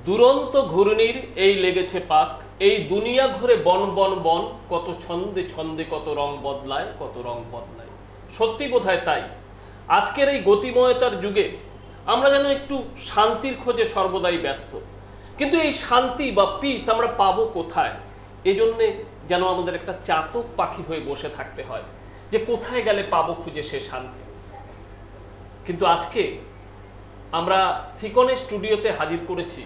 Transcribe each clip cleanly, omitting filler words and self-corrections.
দুরন্ত ঘূর্ণির এই লেগেছে পাক, এই দুনিয়া ঘুরে বন বন বন, কত ছন্দে ছন্দে কত রং বদলায়, কত রং বদলায়। সত্যি বোধহয় তাই আজকের এই গতিময়তার যুগে আমরা যেন একটু শান্তির খোঁজে সর্বদাই ব্যস্ত, কিন্তু এই শান্তি বা পিস আমরা পাবো কোথায়? এজন্যে যেন আমাদের একটা চাতক পাখি হয়ে বসে থাকতে হয় যে কোথায় গেলে পাবো খুঁজে সে শান্তি। কিন্তু আজকে আমরা সিকনের স্টুডিওতে হাজির করেছি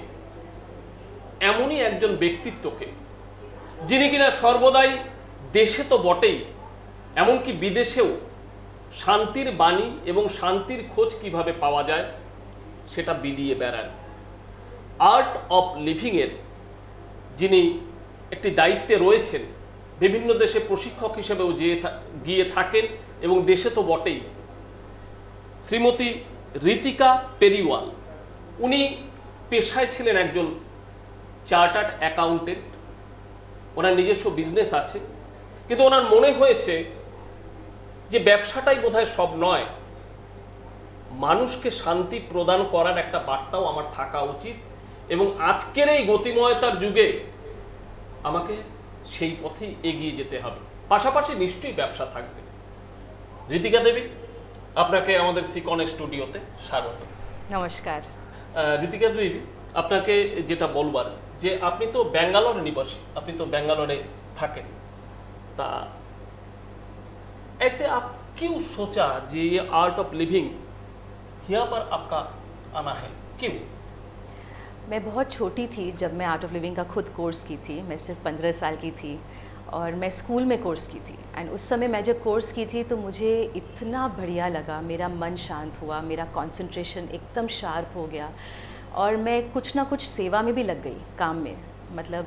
এমনই একজন ব্যক্তিত্বকে, যিনি কিনা সর্বদাই দেশে তো বটেই, এমনকি বিদেশেও শান্তির বাণী এবং শান্তির খোঁজ কিভাবে পাওয়া যায় সেটা বিলিয়ে বেড়ান। আর্ট অফ লিভিংয়ের যিনি একটি দায়িত্বে রয়েছেন, বিভিন্ন দেশে প্রশিক্ষক হিসেবেও গিয়ে থাকেন এবং দেশে তো বটেই, শ্রীমতী ঋতিকা পেরিওয়াল। উনি পেশায় ছিলেন একজন চার্টার্ড অ্যাকাউন্টেন্ট, ওনার নিজস্ব বিজনেস আছে, কিন্তু ওনার মনে হয়েছে যে ব্যবসাটাই বোধহয় সব নয়, মানুষকে শান্তি প্রদান করার একটা বার্তাও আমার থাকা উচিত, এবং আজকের এই গতিময়তার যুগে আমাকে সেই পথেই এগিয়ে যেতে হবে। পাশাপাশি নিশ্চয়ই ব্যবসা থাকবে। ঋতিকা দেবী, আপনাকে আমাদের সিকনের স্টুডিওতে স্বাগত। নমস্কার। ঋতিকা দেবী, আপনাকে যেটা বলবার যে আপনি তো ব্যাঙ্গালোর নিবাসী, আপনি তো ব্যাঙ্গালোরে থাকেন, তা ऐसे आप क्यों सोचा कि ये आर्ट ऑफ लिविंग यहाँ पर आपका आना है, क्यों? मैं बहुत छोटी थी जब मैं आर्ट ऑफ लिविंग का खुद कोर्स की थी। मैं सिर्फ 15 साल की थी और मैं स्कूल में कोर्स की थी। एंड उस समय मैं जब कोर्स की थी तो मुझे इतना बढ़िया लगा, मेरा मन शांत हुआ, मेरा कंसंट्रेशन एकदम शार्प हो गया और मैं कुछ ना कुछ सेवा में भी लग गई, काम में, मतलब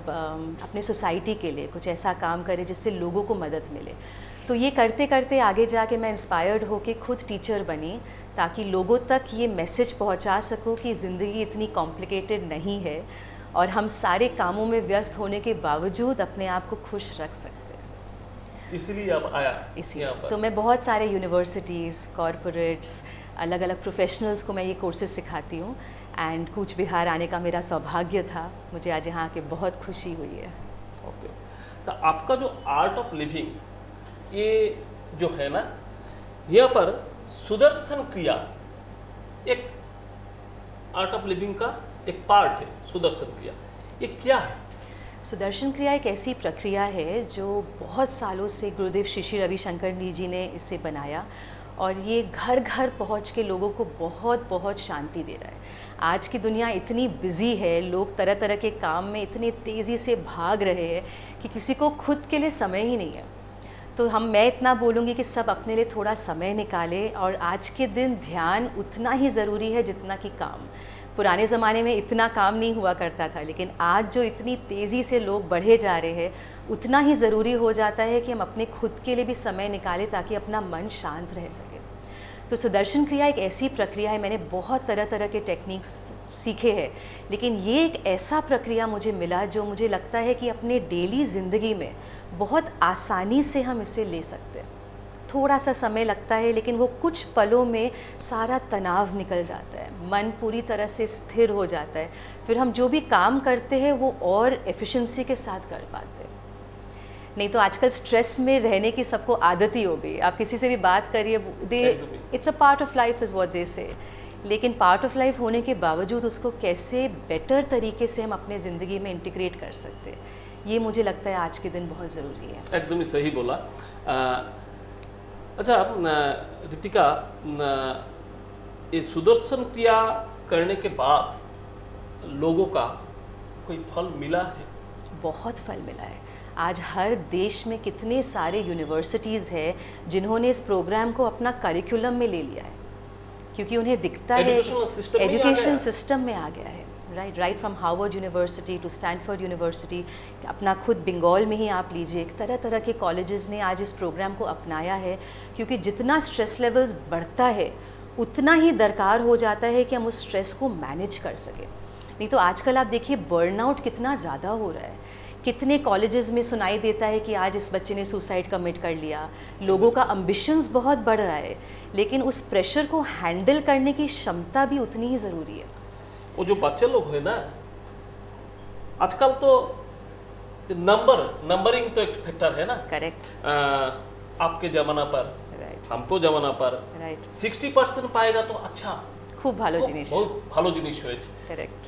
अपने सोसाइटी के लिए कुछ ऐसा काम करे जिससे लोगों को मदद मिले। तो ये करते करते आगे जाके मैं इंस्पायर्ड होके खुद टीचर बनी, ताकि लोगों तक ये मैसेज पहुंचा सकूं कि ज़िंदगी इतनी कॉम्प्लिकेटेड नहीं है और हम सारे कामों में व्यस्त होने के बावजूद अपने आप को खुश रख सकते हैं। इसलिए आप आया इसीलिए तो मैं बहुत सारे यूनिवर्सिटीज़, कॉरपोरेट्स, अलग अलग प्रोफेशनल्स को मैं ये कोर्सेज सिखाती हूँ। एंड कूच बिहार आने का मेरा सौभाग्य था, मुझे आज यहाँ आके बहुत खुशी हुई है। ओके, तो आपका जो आर्ट ऑफ लिविंग ये जो है ना, यहाँ पर सुदर्शन क्रिया एक आर्ट ऑफ लिविंग का एक पार्ट है। सुदर्शन क्रिया ये क्या है? सुदर्शन क्रिया एक ऐसी प्रक्रिया है जो बहुत सालों से गुरुदेव श्री श्री रविशंकर जी ने इसे बनाया और ये घर घर पहुंच के लोगों को बहुत बहुत शांति दे रहा है। आज की दुनिया इतनी बिजी है, लोग तरह तरह के काम में इतनी तेज़ी से भाग रहे हैं कि किसी को खुद के लिए समय ही नहीं है। तो मैं इतना बोलूँगी कि सब अपने लिए थोड़ा समय निकालें, और आज के दिन ध्यान उतना ही ज़रूरी है जितना कि काम। पुराने ज़माने में इतना काम नहीं हुआ करता था, लेकिन आज जो इतनी तेज़ी से लोग बढ़े जा रहे हैं, उतना ही ज़रूरी हो जाता है कि हम अपने खुद के लिए भी समय निकालें ताकि अपना मन शांत रह सके। तो सुदर्शन क्रिया एक ऐसी प्रक्रिया है, मैंने बहुत तरह तरह के टेक्निक्स सीखे हैं, लेकिन ये एक ऐसा प्रक्रिया मुझे मिला जो मुझे लगता है कि अपने डेली ज़िंदगी में बहुत आसानी से हम इसे ले सकते हैं। थोड़ा सा समय लगता है, लेकिन वो कुछ पलों में सारा तनाव निकल जाता है, मन पूरी तरह से स्थिर हो जाता है, फिर हम जो भी काम करते हैं वो और एफिशिएंसी के साथ कर पाते हैं। नहीं तो आजकल स्ट्रेस में रहने की सबको आदत ही हो गई। आप किसी से भी बात करिए, it's a part of life is what they से, लेकिन पार्ट ऑफ लाइफ होने के बावजूद उसको कैसे बेटर तरीके से हम अपने ज़िंदगी में इंटीग्रेट कर सकते हैं, ये मुझे लगता है आज के दिन बहुत ज़रूरी है। एकदम ही सही बोला। अच्छा ऋतिका, ये सुदर्शन क्रिया करने के बाद लोगों का कोई फल मिला है? बहुत फल मिला है। आज हर देश में कितने सारे यूनिवर्सिटीज़ हैं जिन्होंने इस प्रोग्राम को अपना करिकुलम में ले लिया है, क्योंकि उन्हें दिखता है एजुकेशन सिस्टम में आ गया है। Right from Harvard University to Stanford University, अपना खुद बंगाल में ही आप लीजिए, तरह तरह के कॉलेजेस ने आज इस प्रोग्राम को अपनाया है, क्योंकि जितना स्ट्रेस लेवल्स बढ़ता है उतना ही दरकार हो जाता है कि हम उस स्ट्रेस को मैनेज कर सकें। नहीं तो आजकल आप देखिए बर्नआउट कितना ज़्यादा हो रहा है, कितने कॉलेजेस में सुनाई देता है कि आज इस बच्चे ने सुसाइड कमिट कर लिया। लोगों का एम्बिशंस बहुत बढ़ रहा है, लेकिन उस प्रेशर को हैंडल करने की क्षमता भी उतनी ही ज़रूरी है। वो जो बच्चे लोग हैं ना, आजकल तो नंबरिंग तो एक फैक्टर है ना। करेक्ट। आपके जमाना पर, राइट हमको जमाना पर राइट 60% পায়গা তো আচ্ছা, খুব ভালো জিনিস। बहुत ভালো জিনিস হয়েছে। करेक्ट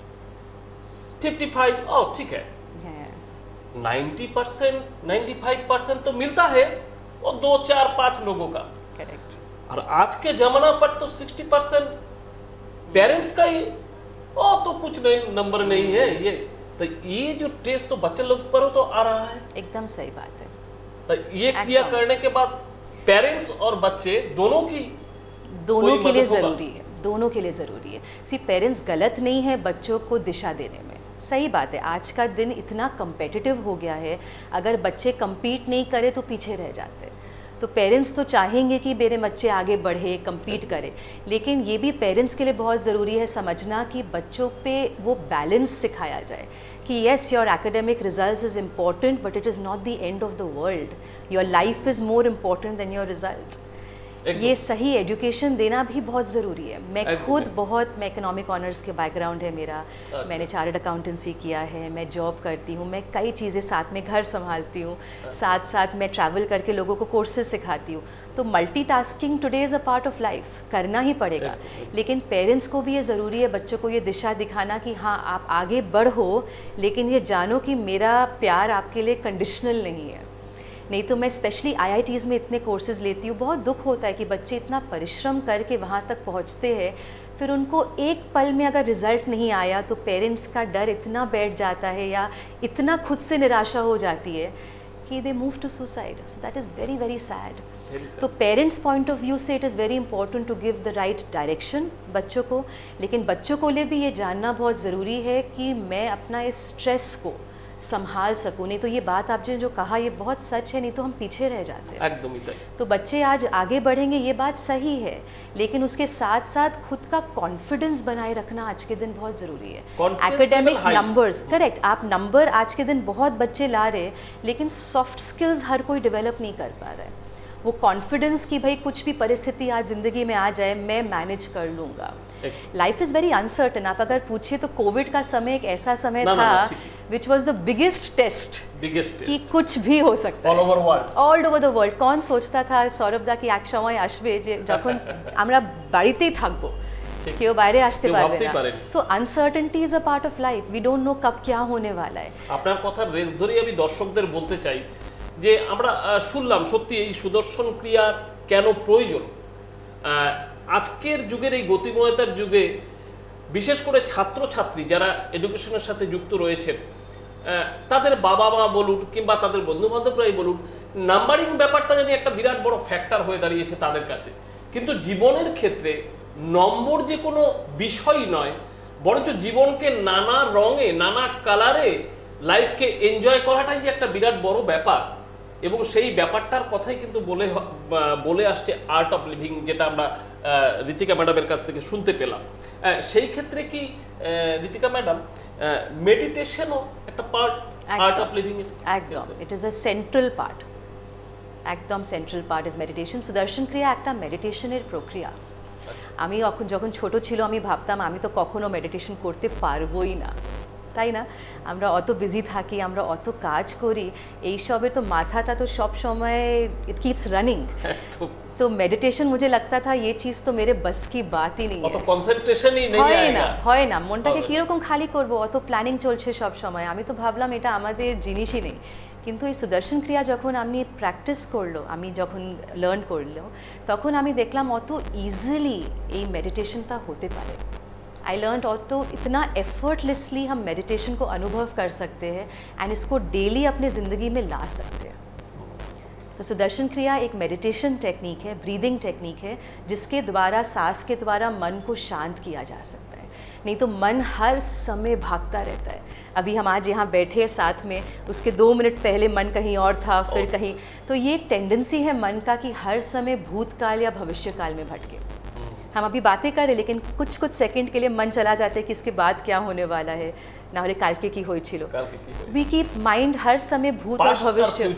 55 ओ ठीक है, হ্যাঁ 90% 95% तो मिलता है वो 2 4 5 लोगों का। करेक्ट और आज के जमाना पर तो 60% पेरेंट्स का ही, ओ तो कुछ नहीं, नंबर नहीं है ये। तो ये जो टेस्ट तो बच्चे लोग पर तो आ रहा है। एकदम सही बात है। तो ये क्रिया एकदम। करने के बाद पेरेंट्स और बच्चे दोनों की दोनों कोई के लिए मदद होगा? ज़रूरी है, दोनों के लिए ज़रूरी है। सी पेरेंट्स गलत नहीं है बच्चों को दिशा देने में, सही बात है। आज का दिन इतना कम्पेटिटिव हो गया है, अगर बच्चे compete नहीं करे तो पीछे रह जाते। तो पेरेंट्स तो चाहेंगे कि मेरे बच्चे आगे बढ़े, compete करे, लेकिन ये भी पेरेंट्स के लिए बहुत ज़रूरी है समझना कि बच्चों पे वो बैलेंस सिखाया जाए कि yes your academic results is important but it is not the end of the world, your life is more important than your result. ये सही एजुकेशन देना भी बहुत ज़रूरी है। मैं खुद बहुत, मैं इकोनॉमिक ऑनर्स के बैकग्राउंड है मेरा, मैंने चार्टर्ड अकाउंटेंसी किया है, मैं जॉब करती हूँ, मैं कई चीज़ें साथ में घर संभालती हूँ, साथ साथ मैं ट्रैवल करके लोगों को कोर्सेज सिखाती हूँ। तो multitasking today is a part of life, करना ही पड़ेगा। लेकिन पेरेंट्स को भी ये ज़रूरी है बच्चों को ये दिशा दिखाना कि हाँ आप आगे बढ़ो, लेकिन ये जानो कि मेरा प्यार आपके लिए कंडीशनल नहीं है। नहीं तो मैं स्पेशली IITs में इतने कोर्सेज लेती हूँ, बहुत दुख होता है कि बच्चे इतना परिश्रम करके वहाँ तक पहुँचते हैं, फिर उनको एक पल में अगर रिज़ल्ट नहीं आया तो पेरेंट्स का डर इतना बैठ जाता है या इतना खुद से निराशा हो जाती है कि they move to suicide. So that is very very sad. तो पेरेंट्स पॉइंट ऑफ व्यू से it is very important to give the right direction बच्चों को, लेकिन बच्चों को लिए भी ये जानना बहुत ज़रूरी है कि मैं अपना इस स्ट्रेस को संभाल सकूँ। नहीं तो ये बात आपने जो कहा ये बहुत सच है, नहीं तो हम पीछे रह जाते हैं। एकदम ही तय। तो बच्चे आज आगे बढ़ेंगे ये बात सही है, लेकिन उसके साथ साथ खुद का कॉन्फिडेंस बनाए रखना आज के दिन बहुत ज़रूरी है। Confidence academics level high। Numbers, correct, आप नंबर आज के दिन बहुत बच्चे ला रहे हैं, लेकिन सॉफ्ट स्किल्स हर कोई डेवलप नहीं कर पा रहा है। वो कॉन्फिडेंस कि भाई कुछ भी परिस्थिति आज ज़िंदगी में आ जाए मैं मैनेज कर लूँगा। Life is very uncertain. आप अगर पूछिए तो कोविड का समय एक ऐसा समय था which was the biggest test कि कुछ भी हो सकता है ऑल ओवर द वर्ल्ड। कौन सोचता था सौरभ दा कि एक समय আসবে যে যখন আমরা বাড়িতেই থাকবো, কেউ বাইরে আসতে পারবে না। So uncertainty is a part of life, we don't know কব क्या होने वाला है। আপনার কথা রেস ধরে আমি দর্শকদের বলতে চাই যে আমরা শুনলাম সত্যি এই সুদর্শন ক্রিয়া কেন প্রয়োজন। আজকের যুগের এই গতিময়তার যুগে বিশেষ করে ছাত্রছাত্রী যারা এডুকেশনের সাথে যুক্ত রয়েছেন, তাদের বাবা মা বলুন কিংবা তাদের বন্ধুবান্ধবরাই বলুন, নাম্বারিং ব্যাপারটা জানি একটা বিরাট বড় ফ্যাক্টর হয়ে দাঁড়িয়েছে তাদের কাছে। কিন্তু জীবনের ক্ষেত্রে নম্বর যে কোনো বিষয় নয়, বরঞ্চ জীবনকে নানা রঙে নানা কালারে লাইফকে এনজয় করাটাই যে একটা বিরাট বড় ব্যাপার, এবং সেই ব্যাপারটার কথাই কিন্তু বলে আসছে আর্ট অফ লিভিং, যেটা আমরা ঋতিকা ম্যাডামের কাছ থেকে শুনতে পেলাম। সেই ক্ষেত্রে কি ঋতিকা ম্যাডাম মেডিটেশনও একটা পার্ট আর্ট অফ লিভিং? একদম, it is a central part, একদম central part is meditation. Sudarshan Kriya একটা মেডিটেশনের প্রক্রিয়া। আমি যখন ছোট ছিল আমি ভাবতাম আমি তো কখনো মেডিটেশন করতে পারবোই না, তাই না? আমরা অত বিজি থাকি, আমরা অত কাজ করি, এইসবের তো মাথাটা তো সব সময় ইট কিপস রানিং। तो मेडिटेशन मुझे लगता था ये चीज़ तो मेरे बस की बात ही नहीं है, অত কনসেন্ট্রেশনই নেই আয়গা, হয় না মনটাকে কি রকম খালি করব, অত প্ল্যানিং চলছে সব সময়। আমি তো ভাবলাম এটা আমাদের জিনিসই নেই। কিন্তু এই সুদর্শন ক্রিয়া যখন আমি প্র্যাকটিস করলো, আমি যখন লার্ন করলো, তখন আমি দেখলাম অত ইজিলি এই মেডিটেশনটা হতে পারে। आई लर्न तो इतना एफर्टलेसली हम मेडिटेशन को अनुभव कर सकते हैं एंड इसको डेली अपने ज़िंदगी में ला सकते हैं। तो सुदर्शन क्रिया एक मेडिटेशन टेक्निक है, ब्रीदिंग टेक्निक है, जिसके द्वारा सांस के द्वारा मन को शांत किया जा सकता है। नहीं तो मन हर समय भागता रहता है। अभी हम आज यहाँ बैठे हैं साथ में, उसके 2 मिनट पहले मन कहीं और था, फिर कहीं। तो ये एक टेंडेंसी है मन का कि हर समय भूतकाल या भविष्यकाल में भटके। हम अभी बातें करें लेकिन कुछ सेकंड के लिए मन चला जाता है कि इसके बाद क्या होने वाला है, ना होले कालके की होइछिलो। वी कीप माइंड हर समय भूत और भविष्य,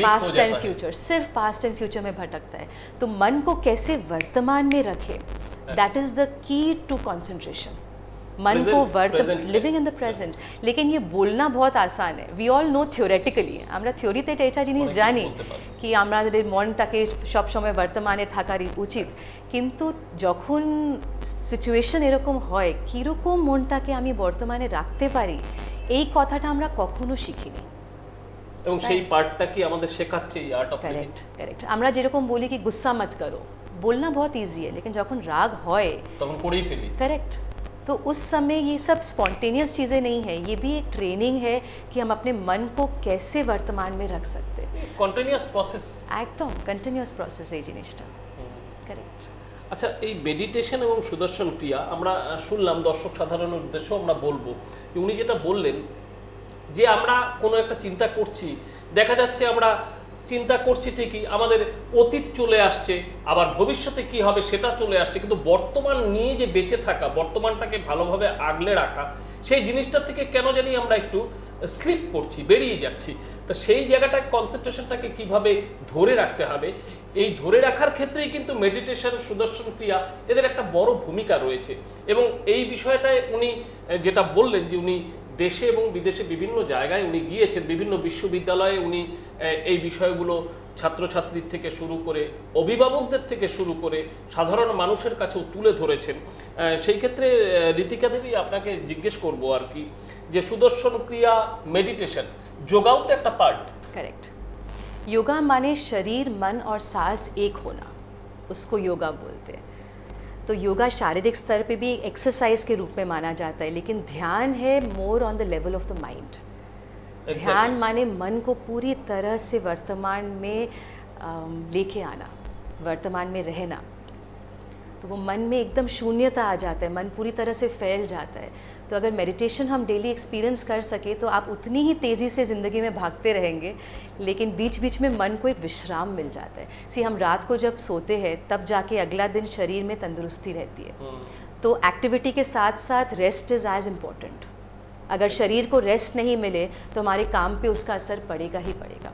पास्ट एंड फ्यूचर, सिर्फ पास्ट एंड फ्यूचर में भटकता है। तो मन को कैसे वर्तमान में रखे, that is the key to concentration. मन Present- को present में। Living in the present. लेकिन ये बोलना बहुत आसान है, वी অল নো থিওরিটিক্যালি, আমরা থিওরিতে এটা জিনিস অনেক জানি বলতে পারি। কি আমাদের মনটাকে সবসময় বর্তমানে থাকারই উচিত, কিন্তু যখন সিচুয়েশন এরকম হয় কীরকম মনটাকে আমি বর্তমানে রাখতে পারি, এই কথাটা আমরা কখনো শিখিনি। এবং সেই পার্টটা কি আমাদের শেখাচ্ছে এই art of living. Correct correct. আমরা যেরকম বলি कि गुस्सा मत करो, बोलना बहुत ईजी है, लेकिन যখন রাগ হয়, তখন করেই ফেলি। करेक्ट, तो उस समय ये सब स्पॉन्टेनियस चीज़ें नहीं है, ये भी एक ट्रेनिंग है कि हम अपने मन को कैसे वर्तमान में रख सकते हैं। Continuous process. একদম কন্টিনিউয়াস প্রসেস এই জিনিসটা। কারেক্ট। আচ্ছা, এই মেডিটেশন এবং সুদর্শন ক্রিয়া আমরা শুনলাম, দর্শক সাধারণের উদ্দেশ্যেও আমরা বলবো যে উনি যেটা বললেন যে আমরা কোনো একটা চিন্তা করছি, দেখা যাচ্ছে আমরা চিন্তা করছি ঠিকই, আমাদের অতীত চলে আসছে, আবার ভবিষ্যতে কি হবে সেটা চলে আসছে, কিন্তু বর্তমান নিয়ে যে বেঁচে থাকা, বর্তমানটাকে ভালোভাবে আগলে রাখা, সেই জিনিসটা থেকে কেন জানি আমরা একটু স্লিপ করছি, বেরিয়ে যাচ্ছি। তো সেই জায়গাটায় কনসেন্ট্রেশনটাকে কিভাবে ধরে রাখতে হবে, এই ধরে রাখার ক্ষেত্রেই কিন্তু মেডিটেশন, সুদর্শন ক্রিয়া এদের একটা বড় ভূমিকা রয়েছে। এবং এই বিষয়টায় উনি যেটা বললেন যে উনি দেশে এবং বিদেশে বিভিন্ন জায়গায় উনি গিয়েছেন, বিভিন্ন বিশ্ববিদ্যালয়ে উনি এই বিষয়গুলো ছাত্রছাত্রীর থেকে শুরু করে, অভিভাবকদের থেকে শুরু করে সাধারণ মানুষের কাছেও তুলে ধরেছেন। সেই ক্ষেত্রে ঋতিকা দেবী, আপনাকে জিজ্ঞেস করবো আর কি, যে সুদর্শন ক্রিয়া, মেডিটেশন, যোগাও তো একটা পার্ট। करेक्ट। योगा माने शरीर, मन और सांस एक होना, उसको योगा बोलते हैं। तो योगा शारीरिक स्तर पे भी एक्सरसाइज के रूप में माना जाता है, लेकिन ध्यान है more on the level of the mind. ध्यान माने मन को पूरी तरह से वर्तमान में लेके आना, वर्तमान में रहना। तो वो मन में एकदम शून्यता आ जाता है, मन पूरी तरह से फैल जाता है। तो अगर मेडिटेशन हम डेली एक्सपीरियंस कर सके तो आप उतनी ही तेज़ी से ज़िंदगी में भागते रहेंगे, लेकिन बीच बीच में मन को एक विश्राम मिल जाता है। हम रात को जब सोते हैं तब जाके अगला दिन शरीर में तंदुरुस्ती रहती है। तो एक्टिविटी के साथ साथ रेस्ट इज़ एज इम्पोर्टेंट। अगर शरीर को रेस्ट नहीं मिले तो हमारे काम पे उसका असर पड़ेगा ही पड़ेगा,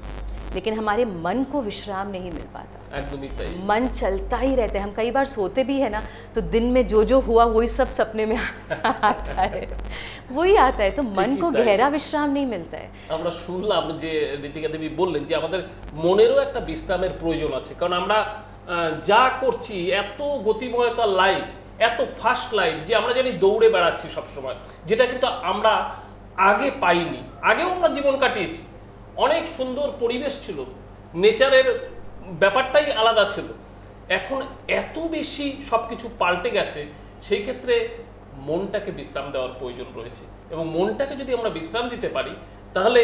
लेकिन हमारे मन को विश्राम नहीं मिल पाता। একদমই তাই। मन चलता ही रहता है, हम कई बार सोते भी है ना, तो दिन में जो जो हुआ वही सब सपने में आता है, वही आता है, तो मन को তাই। गहरा विश्राम नहीं मिलता है। আমরা শুনলাম যে ঋতিকা দেবী বললেন যে আমাদের মনেরও একটা বিশ্রামের প্রয়োজন আছে, কারণ আমরা যা করছি, এত গতিময়তা লাইফ, এত ফাস্ট লাইফ, যে আমরা জানি দৌড়ে বেড়াচ্ছি সবসময়, যেটা কিন্তু আমরা আগে পাইনি। আগেও আমরা জীবন কাটিয়েছি, অনেক সুন্দর পরিবেশ ছিল, নেচারের ব্যাপারটাই আলাদা ছিল। এখন এত বেশি সব কিছু পাল্টে গেছে, সেই ক্ষেত্রে মনটাকে বিশ্রাম দেওয়ার প্রয়োজন রয়েছে। এবং মনটাকে যদি আমরা বিশ্রাম দিতে পারি, তাহলে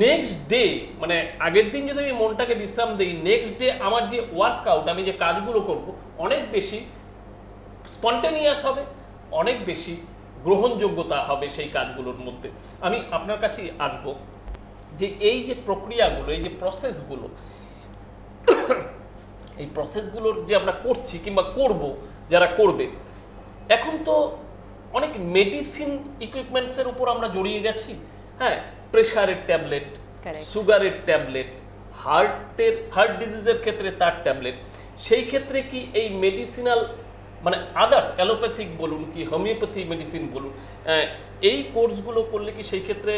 নেক্সট ডে, মানে আগের দিন যদি আমি মনটাকে বিশ্রাম দিই, নেক্সট ডে আমার যে ওয়ার্কআউট, আমি যে কাজগুলো করব, অনেক বেশি স্পন্টেনিয়াস হবে, অনেক বেশি গ্রহণযোগ্যতা হবে সেই কাজগুলোর মধ্যে। আমি আপনার কাছে আসবো যে এই যে প্রক্রিয়াগুলো, এই যে প্রসেসগুলো, এই প্রসেসগুলোর যে আমরা করছি কিংবা করব, যারা করবে, এখন তো অনেক মেডিসিন ইকুইপমেন্টসের উপর আমরা জড়িয়ে গেছি। হ্যাঁ, প্রেশারের ট্যাবলেট, Correct. সুগারের ট্যাবলেট, হার্ট ডিজিজের ক্ষেত্রে তার ট্যাবলেট। সেই ক্ষেত্রে কি এই মেডিসিনাল, মানে আদার্স অ্যালোপ্যাথিক বলুন কি হোমিওপ্যাথি মেডিসিন বলুন, এই কোর্সগুলো করলে কি সেই ক্ষেত্রে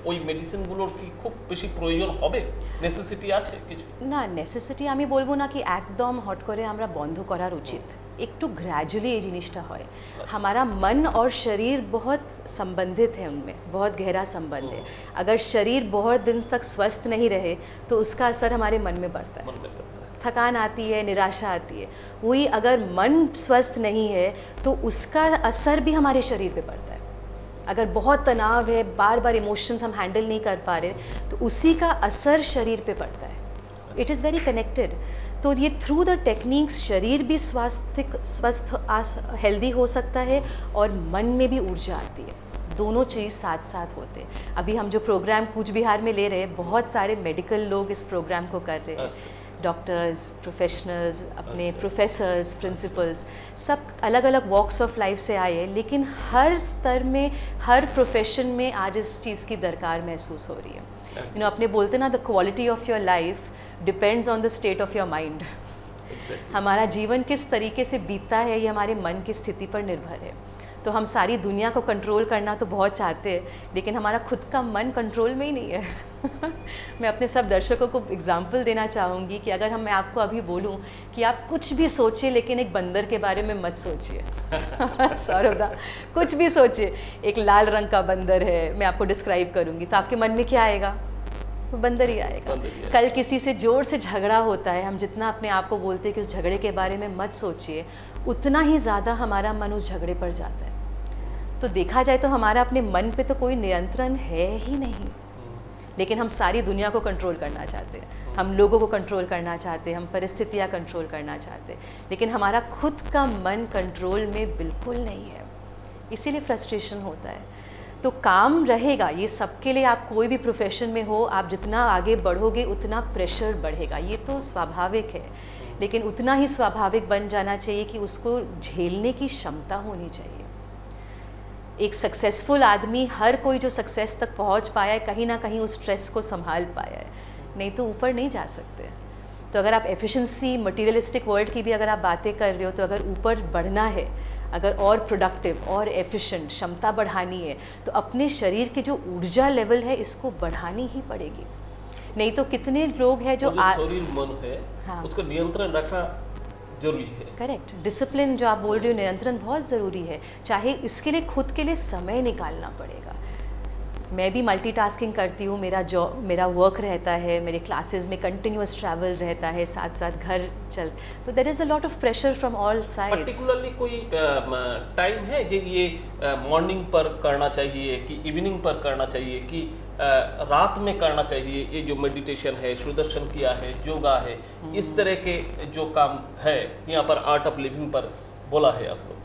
ওই মেডিসিনগুলোর কি খুব বেশি প্রয়োজন হবে, নেসেসিটি আছে কিছু? না, নেসেসিটি আমি বলবো না कि একদম হট করে আমরা বন্ধ করার উচিত, একটু ग्रेजुअली ये जिनिसটা হয়। हमारा मन और शरीर बहुत संबंधित है, उनमें बहुत गहरा संबंध है। अगर शरीर बहुत दिन तक स्वस्थ नहीं रहे तो उसका असर हमारे मन में पड़ता है, मन में पड़ता है। थकान आती है, निराशा आती है। वही अगर मन स्वस्थ नहीं है तो उसका असर भी हमारे शरीर पे पड़ता है। अगर बहुत तनाव है, बार बार इमोशंस हम हैंडल नहीं कर पा रहे, तो उसी का असर शरीर पे पड़ता है। It is very connected. तो ये थ्रू द टेक्निक्स शरीर भी स्वस्थ हेल्दी हो सकता है और मन में भी ऊर्जा आती है, दोनों चीज़ साथ साथ होते हैं। अभी हम जो प्रोग्राम कूच बिहार में ले रहे हैं, बहुत सारे मेडिकल लोग इस प्रोग्राम को कर रहे हैं, डॉक्टर्स, प्रोफेशनल्स, अपने प्रोफेसर्स, प्रिंसिपल्स, सब अलग अलग वॉक्स ऑफ लाइफ से आए हैं, लेकिन हर स्तर में, हर प्रोफेशन में आज इस चीज़ की दरकार महसूस हो रही है। यू नो, अपने बोलते ना, the quality of your life depends on the state of your mind. हमारा जीवन किस तरीके से बीतता है, ये हमारे मन की स्थिति पर निर्भर है। तो हम सारी दुनिया को कंट्रोल करना तो बहुत चाहते हैं, लेकिन हमारा खुद का मन कंट्रोल में ही नहीं है। मैं अपने सब दर्शकों को एग्जाम्पल देना चाहूँगी कि अगर मैं आपको अभी बोलूँ कि आप कुछ भी सोचिए लेकिन एक बंदर के बारे में मत सोचिए। सौरभ दा, कुछ भी सोचिए, एक लाल रंग का बंदर है, मैं आपको डिस्क्राइब करूँगी तो आपके मन में क्या आएगा? वो बंदर ही आएगा। कल किसी से जोर से झगड़ा होता है, हम जितना अपने आप को बोलते हैं कि उस झगड़े के बारे में मत सोचिए, उतना ही ज़्यादा हमारा मन उस झगड़े पर जाता है। तो देखा जाए तो हमारा अपने मन पे तो कोई नियंत्रण है ही नहीं, लेकिन हम सारी दुनिया को कंट्रोल करना चाहते हैं, हम लोगों को कंट्रोल करना चाहते हैं, हम परिस्थितियाँ कंट्रोल करना चाहते हैं, लेकिन हमारा खुद का मन कंट्रोल में बिल्कुल नहीं है, इसीलिए फ्रस्ट्रेशन होता है। तो काम रहेगा, ये सबके लिए, आप कोई भी प्रोफेशन में हो, आप जितना आगे बढ़ोगे उतना प्रेशर बढ़ेगा, ये तो स्वाभाविक है, लेकिन उतना ही स्वाभाविक बन जाना चाहिए कि उसको झेलने की क्षमता होनी चाहिए। एक सक्सेसफुल आदमी, हर कोई जो सक्सेस तक पहुंच पाया है, कहीं ना कहीं उस स्ट्रेस को संभाल पाया है, नहीं तो ऊपर नहीं जा सकते। तो अगर आप एफिशिएंसी, मटीरियलिस्टिक वर्ल्ड की भी अगर आप बातें कर रहे हो, तो अगर ऊपर बढ़ना है, अगर और प्रोडक्टिव और एफिशिएंट क्षमता बढ़ानी है, तो अपने शरीर की जो ऊर्जा लेवल है इसको बढ़ानी ही पड़ेगी। नहीं तो कितने लोग हैं जो शरीर मन है, हाँ, उसका नियंत्रण रखना जरूरी है। करेक्ट, डिसिप्लिन जो आप बोल रहे हो, नियंत्रण बहुत ज़रूरी है, चाहे इसके लिए खुद के लिए समय निकालना पड़ेगा। मैं भी मल्टीटास्किंग करती हूँ, मेरा वर्क रहता है, मेरे क्लासेस में कंटिन्यूअस ट्रैवल रहता है, साथ साथ घर चल, तो there is a lot of pressure from all sides. Particularly कोई टाइम है जो ये मॉर्निंग पर करना चाहिए कि इवनिंग पर करना चाहिए कि रात में करना चाहिए? ये जो मेडिटेशन है, सुदर्शन क्रिया है, योगा है, इस तरह के जो काम है यहाँ पर आर्ट ऑफ लिविंग पर बोला है आप लोग,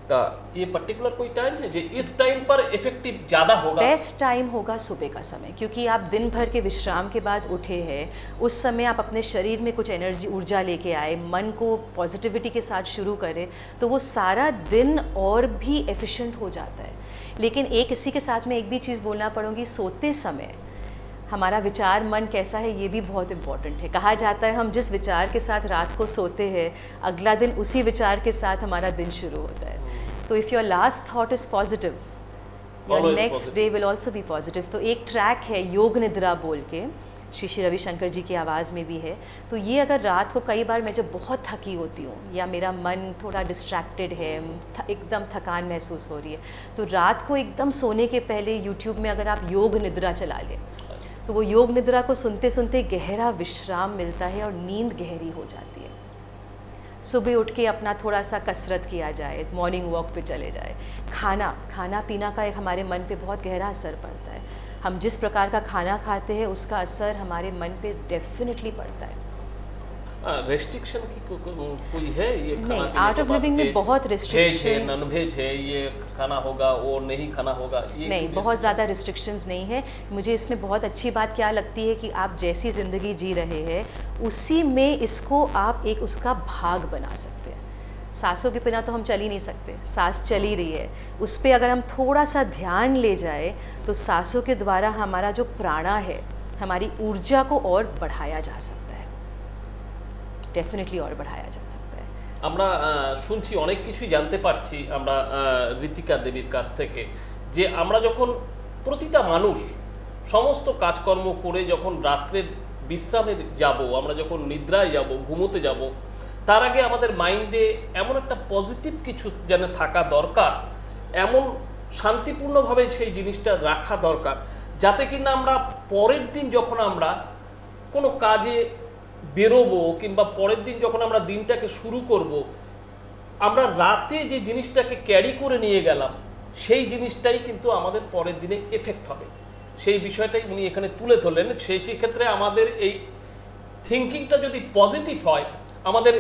तो ये पर्टिकुलर कोई टाइम है जो इस टाइम पर इफेक्टिव ज़्यादा होगा? बेस्ट टाइम होगा सुबह का समय, क्योंकि आप दिन भर के विश्राम के बाद उठे हैं, उस समय आप अपने शरीर में कुछ एनर्जी, ऊर्जा लेके आए, मन को पॉजिटिविटी के साथ शुरू करें, तो वो सारा दिन और भी एफिशिएंट हो जाता है। लेकिन इसी के साथ में एक भी चीज़ बोलना पड़ूंगी, सोते समय हमारा विचार मन कैसा है ये भी बहुत इम्पॉर्टेंट है। कहा जाता है हम जिस विचार के साथ रात को सोते हैं, अगला दिन उसी विचार के साथ हमारा दिन शुरू होता है। तो if your last thought is positive, your next day will also be positive. तो एक ट्रैक है योग निद्रा बोल के, श्री रविशंकर जी की आवाज़ में भी है। तो ये अगर रात को, कई बार मैं जब बहुत थकी होती हूँ या मेरा मन थोड़ा डिस्ट्रैक्टेड है, एकदम थकान महसूस हो रही है, तो रात को एकदम सोने के पहले यूट्यूब में अगर आप योग निद्रा चला लें, तो वो योग निद्रा को सुनते सुनते गहरा विश्राम मिलता है और नींद गहरी हो जाती है। सुबह उठ के अपना थोड़ा सा कसरत किया जाए, मॉर्निंग वॉक पे चले जाए, खाना पीना का एक हमारे मन पे बहुत गहरा असर पड़ता है। हम जिस प्रकार का खाना खाते हैं उसका असर हमारे मन पे डेफिनेटली पड़ता है। रेस्ट्रिक्शन की कोई है? ये नहीं, आर्ट ऑफ लिविंग में बहुत रिस्ट्रिक्शन है, नॉन वेज है, ये खाना होगा वो नहीं खाना होगा, ये नहीं, बहुत ज़्यादा रिस्ट्रिक्शंस नहीं है। मुझे इसमें बहुत अच्छी बात क्या लगती है कि आप जैसी ज़िंदगी जी रहे हैं उसी में इसको आप एक उसका भाग बना सकते हैं। सांसों के बिना तो हम चल ही नहीं सकते, सांस चल ही रही है, उस पर अगर हम थोड़ा सा ध्यान ले जाए तो सांसों के द्वारा हमारा जो प्राणा है, हमारी ऊर्जा को और बढ़ाया जा सकता है, डेफिनेटली और बढ़ाया जा सकता है। আমরা শুনছি অনেক কিছুই জানতে পারছি আমরা ঋতিকা দেবীর কাছ থেকে, যে আমরা যখন প্রতিটা মানুষ সমস্ত কাজকর্ম করে যখন রাত্রের বিশ্রামে যাব, আমরা যখন নিদ্রায় যাব, ঘুমোতে যাব, তার আগে আমাদের মাইন্ডে এমন একটা পজিটিভ কিছু যেন থাকা দরকার, এমন শান্তিপূর্ণভাবে সেই জিনিসটা রাখা দরকার, যাতে কিনা আমরা পরের দিন যখন আমরা কোনো কাজে বেরোবো কিংবা পরের দিন যখন আমরা দিনটাকে শুরু করব, আমরা রাতে যে জিনিসটাকে ক্যারি করে নিয়ে গেলাম সেই জিনিসটাই কিন্তু আমাদের পরের দিনে এফেক্ট হবে। সেই বিষয়টাই উনি এখানে তুলে ধরলেন। সেই ক্ষেত্রে আমাদের এই থিঙ্কিংটা যদি পজিটিভ হয়, আমাদের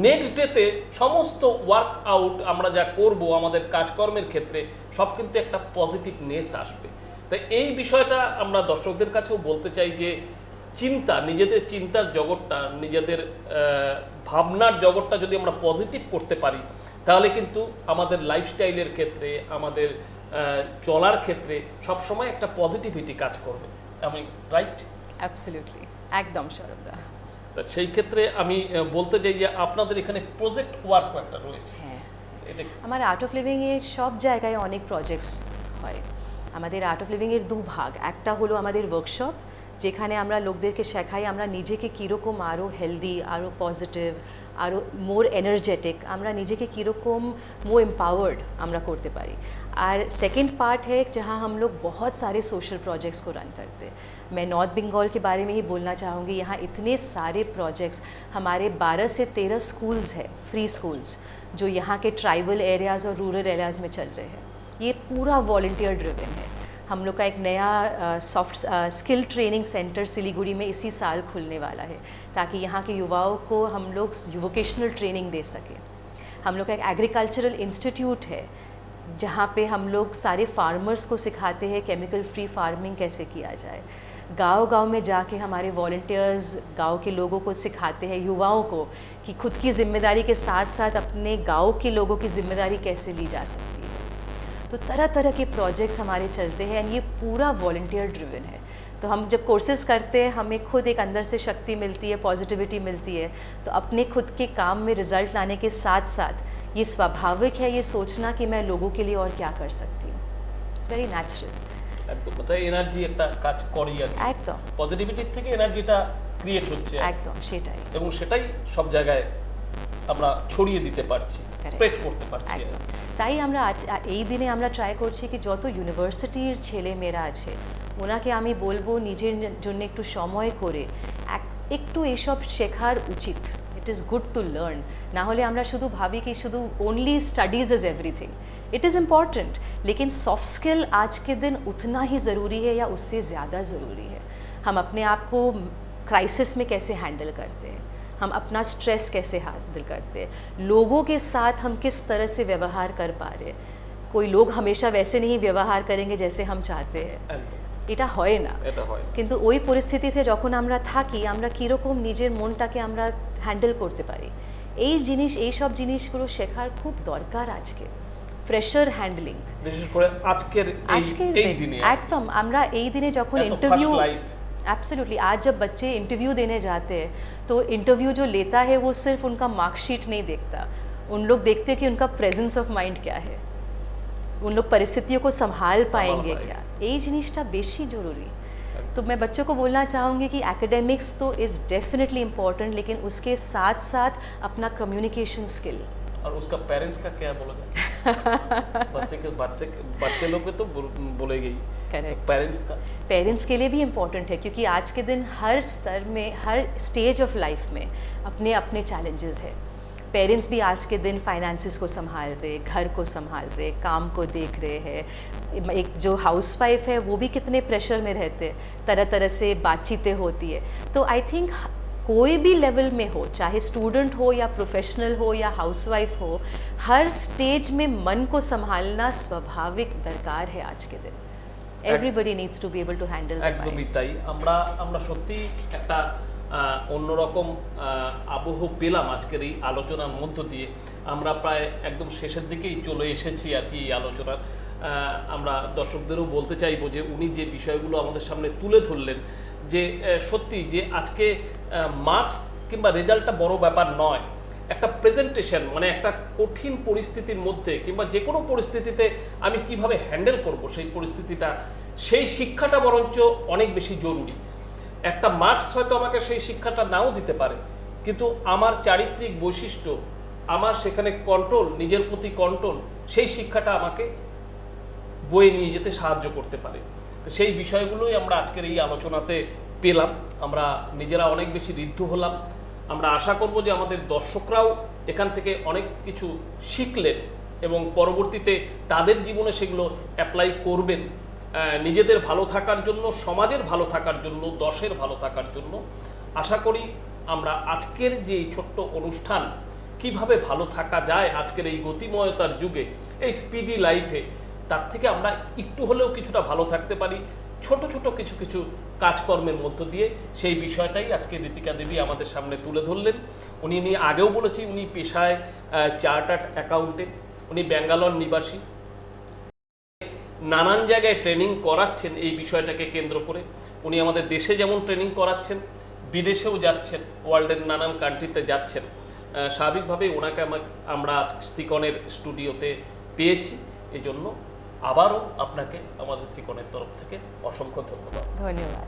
নেক্সট ডেতে সমস্ত ওয়ার্ক আউট আমরা যা করব আমাদের কাজকর্মের ক্ষেত্রে সব কিন্তু একটা পজিটিভনেস আসবে। তাই এই বিষয়টা আমরা দর্শকদের কাছেও বলতে চাই যে চিন্তা, নিজেদের চিন্তার জগৎটা, নিজেদের ভাবনার জগৎটা যদি আমরা পজিটিভ করতে পারি, তাহলে কিন্তু আমাদের লাইফস্টাইলের ক্ষেত্রে, আমাদের চলার ক্ষেত্রে সবসময় একটা পজিটিভিটি কাজ করবে। আমি রাইট? অ্যাবসলিউটলি, একদম সরবদা। সেই ক্ষেত্রে আমি বলতে চাই যে আপনাদের এখানে প্রজেক্ট ওয়ার্ক একটা রয়েছে। হ্যাঁ, এটা আমার আর্ট অফ লিভিং এ সব জায়গায় অনেক প্রজেক্টস হয়। আমাদের আর্ট অফ লিভিং এর দু ভাগ, একটা হলো আমাদের ওয়ার্কশপ, যেখানে আমরা লোকদেরকে শেখাই আমরা নিজেকে কীরকম আরও হেলদি, আরও পজিটিভ, আরও মোর एनर्जेटिक, আমরা নিজেকে কীরকম मोर एम्पावर्ड আমরা করতে পারি। और सेकेंड पार्ट है जहाँ हम लोग बहुत सारे सोशल प्रोजेक्ट्स को रन करते हैं। मैं नॉर्थ बंगाल के बारे में ही बोलना चाहूँगी। यहाँ इतने सारे प्रोजेक्ट्स, हमारे 12 से 13 स्कूल्स हैं, फ्री स्कूल्स, जो यहाँ के ट्राइबल एरियाज़ और रूरल एरियाज़ में चल रहे हैं। ये पूरा वॉल्टियर ड्रिवन है। हम लोग का एक नया soft skill training centre Siliguri में इसी साल खुलने वाला है, ताकि यहाँ के युवाओं को हम लोग वोकेशनल ट्रेनिंग दे सकें। हम लोग का एक एग्रीकल्चरल इंस्टीट्यूट है, जहाँ पे हम लोग सारे फार्मर्स को सिखाते हैं केमिकल फ्री फार्मिंग कैसे किया जाए। गांव-गांव में जाके हमारे वॉलंटियर्स गांव के लोगों को सिखाते हैं, युवाओं को, कि खुद की जिम्मेदारी के साथ साथ अपने गांव के लोगों की जिम्मेदारी कैसे ली जा सकती है। तो तरह तरह के प्रोजेक्ट्स हमारे चलते हैं, एंड ये पूरा वॉलंटियर ड्रिवन है। तो हम जब कोर्सेज करते हैं, हमें खुद एक अंदर से शक्ति मिलती है, पॉजिटिविटी मिलती है। तो अपने खुद के काम में रिजल्ट लाने के साथ साथ ये स्वाभाविक है ये सोचना कि मैं लोगों के लिए और क्या कर सकती हूँ। It's very natural. একদম মানে এনার্জি একটা কাজ করে আর কি, একদম পজিটিভিটি থেকে এনার্জিটা ক্রিয়েট হচ্ছে একদম সেটাই, এবং সেটাই সব জায়গায় আমরা ছড়িয়ে দিতে পারছি, স্প্রেড করতে পারছি। একদম তাই আমরা আজ এই দিনে আমরা ট্রাই করছি কি যত ইউনিভার্সিটির ছেলে মেয়েরা আছে ওনাকে আমি বলবো নিজের জন্য একটু সময় করে একটু এসব শেখার উচিত। It is good to learn. ना होले আমরা শুধু ভাবি कि শুধু only studies is everything. It is important, लेकिन सॉफ्ट स्किल आज के दिन उतना ही ज़रूरी है या उससे ज़्यादा ज़रूरी है। हम अपने आप को क्राइसिस में कैसे हैंडल करते हैं, हम अपना स्ट्रेस कैसे हैंडल करते हैं, लोगों के साथ हम किस तरह से व्यवहार कर पा रहे हैं। कोई लोग हमेशा वैसे नहीं व्यवहार करेंगे जैसे हम चाहते हैं, এটা হয় না। কিন্তু ওই পরিস্থিতিতে যখন আমরা থাকি আমরা কীরকম নিজের মনটাকে আমরা হ্যান্ডেল করতে পারি, এই সব জিনিসগুলো শেখার খুব দরকার আজকে। প্রেশার হ্যান্ডলিং বিশেষ করে আজকের এই দিনে, একদম আমরা এই দিনে যখন इंटरव्यू, एब्सोल्युटली, आज जब बच्चे इंटरव्यू देने जाते हैं तो इंटरव्यू जो लेता है वो सिर्फ उनका मार्कशीट नहीं देखता, उन लोग देखते हैं कि उनका प्रेजेंस ऑफ माइंड क्या है, उन लोग परिस्थितियों को संभाल पाएंगे क्या। ये जिनिसटा बेशी जरूरी। तो मैं बच्चों को बोलना चाहूँगी कि एकेडमिक्स तो इज़ डेफिनेटली इम्पॉर्टेंट, लेकिन उसके साथ साथ अपना कम्युनिकेशन स्किल। और उसका पेरेंट्स का क्या बोलोगे? बच्चे लोग तो बोलेंगे, करेक्ट। पेरेंट्स के लिए भी इम्पोर्टेंट है, क्योंकि आज के दिन हर स्तर में, हर स्टेज ऑफ लाइफ में अपने अपने चैलेंजेस है। पेरेंट्स भी आज के दिन फाइनेंसिस को संभाल रहे, घर को संभाल रहे, काम को देख रहे हैं। एक जो हाउसवाइफ है वो भी कितने प्रेशर में रहते हैं, तरह तरह से बातचीतें होती है। तो आई थिंक कोई भी लेवल में हो, चाहे स्टूडेंट हो या प्रोफेशनल हो या हाउसवाइफ हो, हर स्टेज में मन को संभालना स्वाभाविक दरकार है आज के दिन। Everybody needs to be able to handle. একদমই তাই। আমরা সত্যি একটা অন্যরকম আবহ পেলাম আজকের এই আলোচনার মধ্য দিয়ে। আমরা প্রায় একদম শেষের দিকেই চলে এসেছি আর কি এই আলোচনার। আমরা দর্শকদেরও বলতে চাইবো যে উনি যে বিষয়গুলো আমাদের সামনে তুলে ধরলেন, যে সত্যি যে আজকে মার্কস কিংবা রেজাল্টটা বড় ব্যাপার নয়, একটা প্রেজেন্টেশন, মানে একটা কঠিন পরিস্থিতির মধ্যে কিংবা যে কোনো পরিস্থিতিতে আমি কিভাবে হ্যান্ডেল করব সেই পরিস্থিতিটা, সেই শিক্ষাটা বরঞ্চ অনেক বেশি জরুরি। একটা মার্কস হয়তো আমাকে সেই শিক্ষাটা নাও দিতে পারে, কিন্তু আমার চারিত্রিক বৈশিষ্ট্য, আমার সেখানে কন্ট্রোল, নিজের প্রতি কন্ট্রোল, সেই শিক্ষাটা আমাকে বয়ে নিয়ে যেতে সাহায্য করতে পারে। তো সেই বিষয়গুলোই আমরা আজকের এই আলোচনাতে পেলাম। আমরা নিজেরা অনেক বেশি ঋদ্ধ হলাম। আমরা আশা করব যে আমাদের দর্শকরাও এখান থেকে অনেক কিছু শিখলেন এবং পরবর্তীতে তাদের জীবনে সেগুলো অ্যাপ্লাই করবেন, নিজেদের ভালো থাকার জন্য, সমাজের ভালো থাকার জন্য, দেশের ভালো থাকার জন্য। আশা করি আমরা আজকের যে এই ছোট্ট অনুষ্ঠান, কিভাবে ভালো থাকা যায় আজকের এই গতিময়তার যুগে, এই স্পিডি লাইফে, তার থেকে আমরা একটু হলেও কিছুটা ভালো থাকতে পারি ছোট ছোট কিছু কিছু কাজকর্মের মধ্য দিয়ে। সেই বিষয়টাই আজকে ঋতিকা দেবী আমাদের সামনে তুলে ধরলেন। উনি আগেও বলেছি উনি পেশায় চার্টার্ড অ্যাকাউন্টেন্ট, উনি ব্যাঙ্গালোর নিবাসী, নানান জায়গায় ট্রেনিং করাচ্ছেন এই বিষয়টাকে কেন্দ্র করে। উনি আমাদের দেশে যেমন ট্রেনিং করাচ্ছেন, বিদেশেও যাচ্ছেন, ওয়ার্ল্ডের নানান কান্ট্রিতে যাচ্ছেন। স্বাভাবিকভাবে ওনাকে আমরা আজ সিকনের স্টুডিওতে পেয়েছি, এই জন্য আবারও আপনাকে আমাদের সিকনের তরফ থেকে অসংখ্য ধন্যবাদ। ধন্যবাদ।